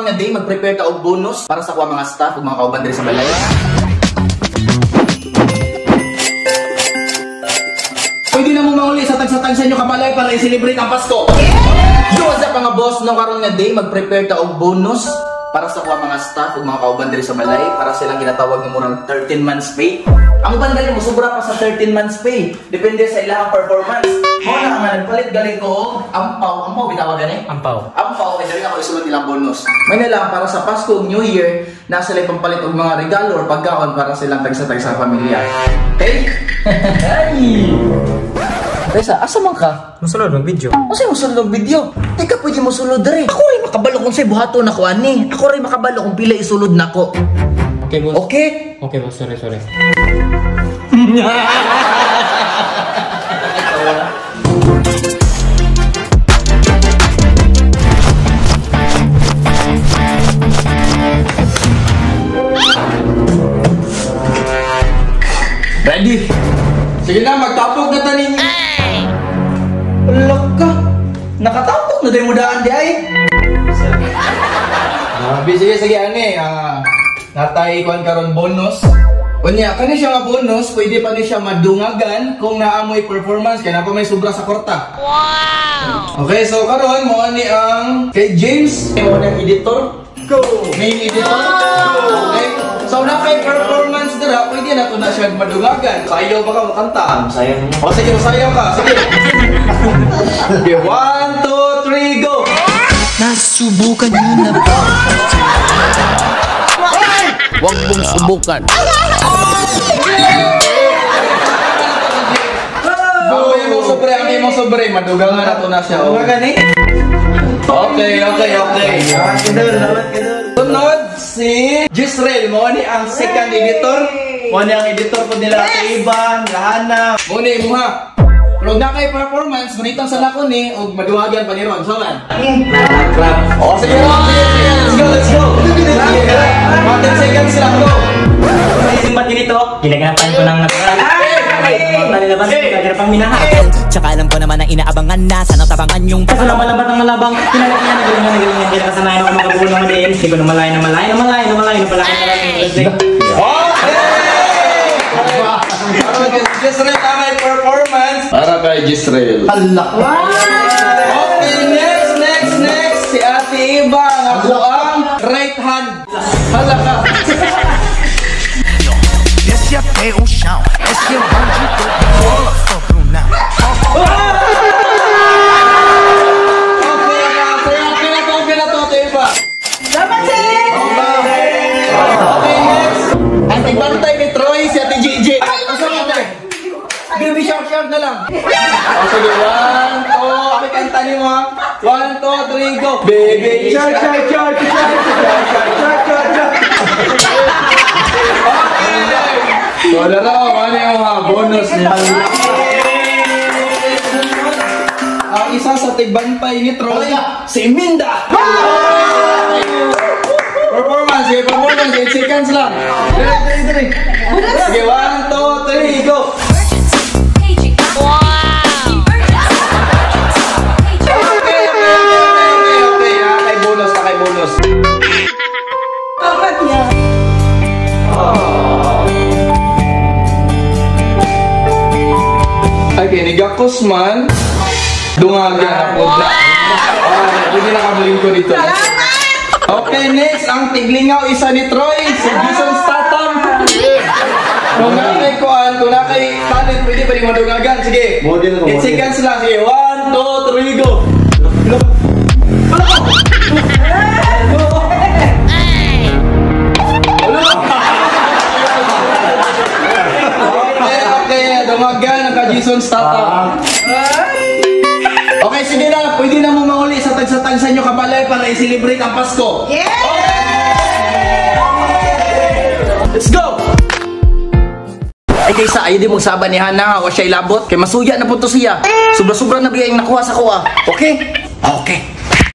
karon nga day mag-prepare ta og bonus para sa kuha mga staff ug mga kauban diri sa balay. Pwede na mo mauli sa tag-satag sa inyo kabalay para i-celebrate ang Pasko. Yo, what's up mga boss? No karon nga day mag-prepare ta og bonus para sa kuha mga staff ug mga kauban diri sa balay para silang ginatawag nga murang 13 months pay. Ang uban gali mo sobra pa sa 13 months pay. Depende sa ilang performance. Mo na nga nagpalit galing ko ampaw bitawag gani? Ampaw kay dali ako isulod nilang bonus. May na lang para sa Pasko ug New Year nasa lay pampalit og mga regalo or pagkaon para silang tagsa-tag sa pamilya. Okay? Hey! Reza, asa man ka? Musulod ng video. Asa musulod ng video? Di ka pwede musulod rin. Ako rin makabalo kung sa'y buhaton ako, ani. Ako rin makabalo kung pila isulod na ko. Okay, boss. Okay? Okay, boss. Sorry. Ready? Sige na, magtapok na tanin. Alak ka. Nakatapok na tayo mo daan di ay. Sige, ane. Natay kuhan karon bonus. Unya, kani siya nga bonus, pwede pa ni siya madungagan kung naamoy performance, kaya na pa may sobra sa korta. Wow! Okay, so karon mo ani ang kay James. Mo ang editor. Go! Main editor. Go! Okay? So na kay performance dira, pwede na to na siya madungagan. Sayaw ba ka makanta? Sayaw. O sige, sayaw ka. Sige. Okay, 1, 2, 3, go! Nasubukan nyo na ba? Huwag mong subukan. Ang imong sobre, madugangan na to na siya. Okay. Sunod si Jisrael, mo ni ang second editor. Mo ni ang editor po nila Iban, Lahana. Mo ni mo ha. Pero na kay performance, ngunitang sa lako ni og maduwagan pa ni Ron. So man. Oh, sige. Let's go. 10 seconds lang, go. Simpat dito, ginaganapan ko ng natural. Nalilabas ko, kagara pang minahan. Tsaka alam ko naman na inaabangan na sana tabangan yung Kaso na malabat ng malabang, kinagalingan. Kaya kasanayan ako makabuo ng madiin. Hindi ko na malay. Napalakin na lang. Jisrael tamay performance. Para kay Jisrael. Allah. Okay, next. Si Ate Iba, ako ang right hand. Hala ka. Desce até o chão, esse é o bandido de bola, só Brunão. Okay na to, Ate Iba. Salamat, sir! Okay, next. Ang tigbantay ni Troy, si Ate JJ. Baby shark na lang. O sige, 1, 2, ako kanta ni mo ha. 1, 2, 3, go. Baby shark. Okay. So, laro, ano yung mga bonus niya? Ang isa sa tigbantay ni Troy, si Minda. Performance, 8 seconds lang. Dali. Sige, 1, 2, 3, go. Okay, nigakos man. Dungagan ako na. Pwede na kamuling ko dito. Okay, next. Ang tiglingaw isa ni Troy. Si Jason Statham. Kung nakay kuhan, kung nakay talent, pwede pa rin madungagan. Sige. 8 seconds lang. Sige. 1, 2, 3, go. Okay, dumagan ang ka-Jason Statham. Okay, sige na. Pwede na mo mauli sa tag-satag sa inyo kabalay para i-celebrate ang Pasko. Yeah! Let's go! Ay kaysa, ayaw din mong saban ni Hana o siya'y labot. Kaya masuya na po to siya. Sobra-sobra na bigay yung nakuha sa kuha. Okay? Okay.